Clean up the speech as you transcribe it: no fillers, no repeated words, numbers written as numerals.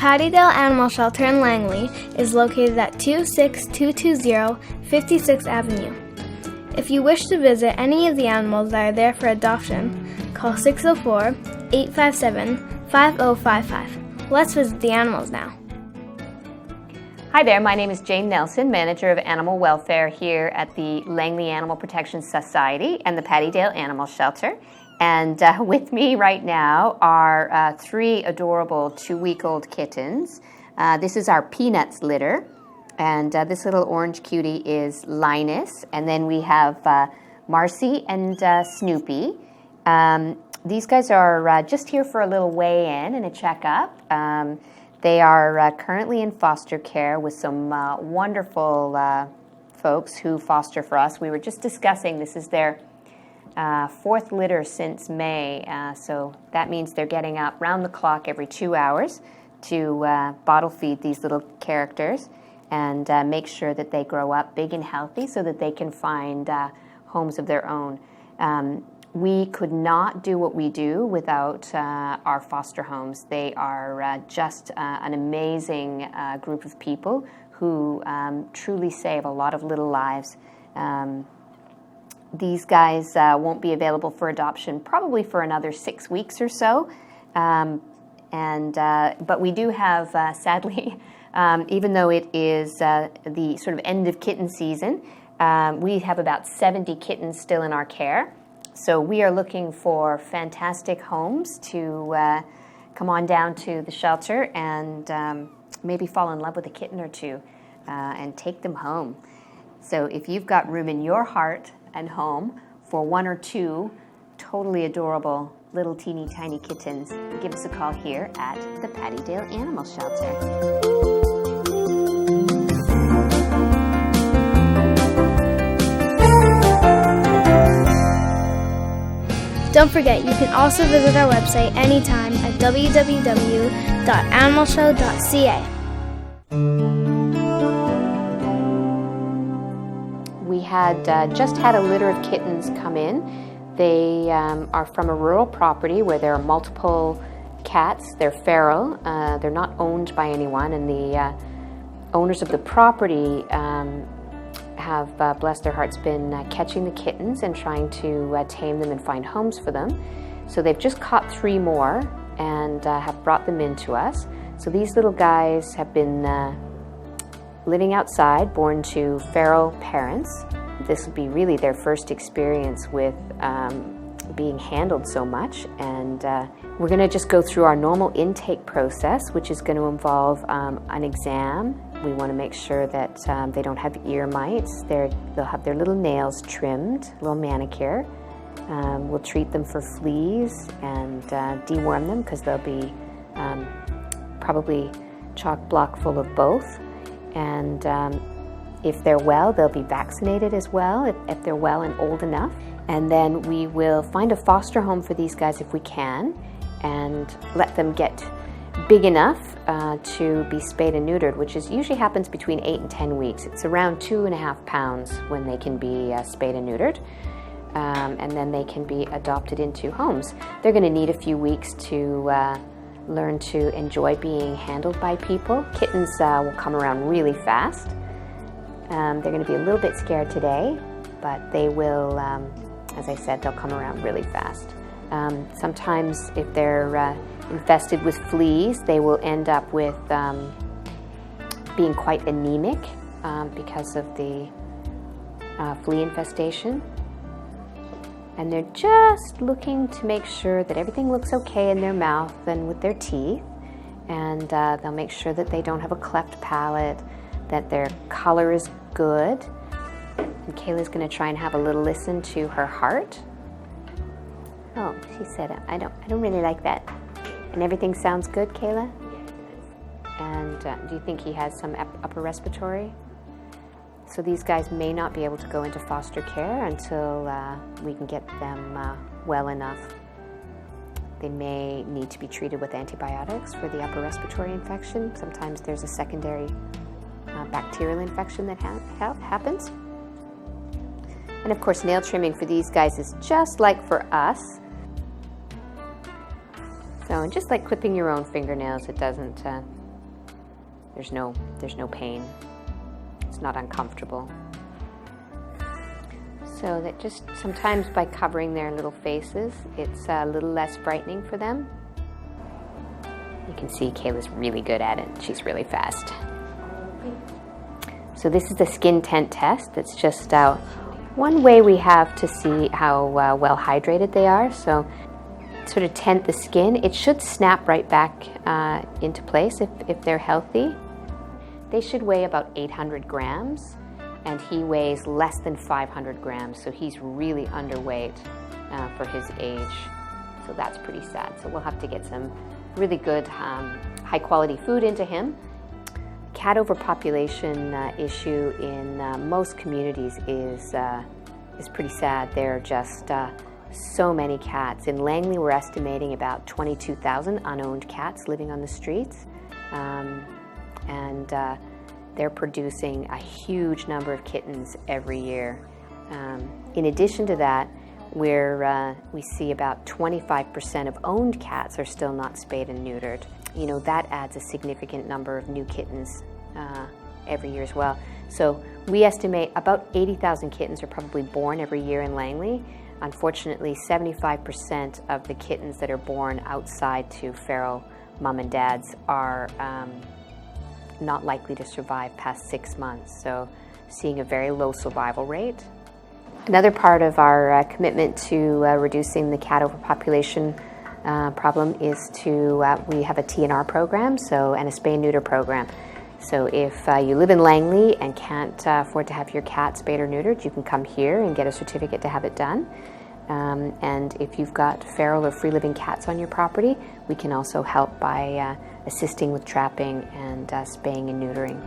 Pattydale Animal Shelter in Langley is located at 26220 56th Avenue. If you wish to visit any of the animals that are there for adoption, call 604-857-5055. Let's visit the animals now. Hi there, my name is Jane Nelson, Manager of Animal Welfare here at the Langley Animal Protection Society and the Pattydale Animal Shelter. And with me right now are three adorable 2-week-old kittens. This is our Peanuts litter, and this little orange cutie is Linus. And then we have Marcy and Snoopy. These guys are just here for a little weigh-in and a checkup. They are currently in foster care with some wonderful folks who foster for us. We were just discussing this is their fourth litter since May, so that means they're getting up round the clock every 2 hours to bottle feed these little characters and make sure that they grow up big and healthy so that they can find homes of their own. We could not do what we do without our foster homes. They are just an amazing group of people who truly save a lot of little lives. These guys won't be available for adoption probably for another 6 weeks or so. But we do have, sadly, even though it is the sort of end of kitten season, we have about 70 kittens still in our care. So we are looking for fantastic homes to come on down to the shelter and maybe fall in love with a kitten or two and take them home. So if you've got room in your heart and home for 1 or 2 totally adorable little teeny tiny kittens, give us a call here at the Pattydale Animal Shelter. Don't forget, you can also visit our website anytime at www.animalshow.ca. We had just had a litter of kittens come in. They are from a rural property where there are multiple cats. They're feral. They're not owned by anyone, and the owners of the property have, bless their hearts, been catching the kittens and trying to tame them and find homes for them. So they've just caught 3 more and have brought them in to us. So these little guys have been living outside, born to feral parents. This will be really their first experience with being handled so much, and we're going to just go through our normal intake process, which is going to involve an exam. We want to make sure that they don't have ear mites. They'll have their little nails trimmed, a little manicure. We'll treat them for fleas and deworm them because they'll be probably chock-block full of both. And if they're well, they'll be vaccinated as well, if they're well and old enough. And then we will find a foster home for these guys if we can and let them get big enough to be spayed and neutered, which usually happens between 8 and 10 weeks. It's around 2.5 pounds when they can be spayed and neutered. And then they can be adopted into homes. They're going to need a few weeks to learn to enjoy being handled by people. Kittens will come around really fast. They're going to be a little bit scared today, but they will, as I said, they'll come around really fast. Sometimes if they're infested with fleas, they will end up with being quite anemic because of the flea infestation. And they're just looking to make sure that everything looks okay in their mouth and with their teeth. And they'll make sure that they don't have a cleft palate, that their color is good. And Kayla's going to try and have a little listen to her heart. Oh, she said, I don't really like that. And everything sounds good, Kayla? And do you think he has some upper respiratory? So these guys may not be able to go into foster care until we can get them well enough. They may need to be treated with antibiotics for the upper respiratory infection. Sometimes there's a secondary bacterial infection that happens. And of course, nail trimming for these guys is just like for us. So just like clipping your own fingernails, it doesn't there's no pain. It's not uncomfortable. So that just sometimes by covering their little faces, it's a little less frightening for them. You can see Kayla's really good at it. She's really fast. So this is the skin tent test. That's just one way we have to see how well hydrated they are. So sort of tent the skin. It should snap right back into place if they're healthy. They should weigh about 800 grams. And he weighs less than 500 grams, so he's really underweight for his age. So that's pretty sad. So we'll have to get some really good, high-quality food into him. Cat overpopulation issue in most communities is pretty sad. There are just so many cats. In Langley, we're estimating about 22,000 unowned cats living on the streets, and they're producing a huge number of kittens every year. In addition to that, we see about 25% of owned cats are still not spayed and neutered. You know, that adds a significant number of new kittens every year as well. So we estimate about 80,000 kittens are probably born every year in Langley. Unfortunately, 75% of the kittens that are born outside to feral mom and dads are not likely to survive past 6 months, so seeing a very low survival rate. Another part of our commitment to reducing the cat overpopulation problem is we have a TNR program, and a spay and neuter program. So if you live in Langley and can't afford to have your cat spayed or neutered, you can come here and get a certificate to have it done. And if you've got feral or free-living cats on your property, we can also help by assisting with trapping and spaying and neutering.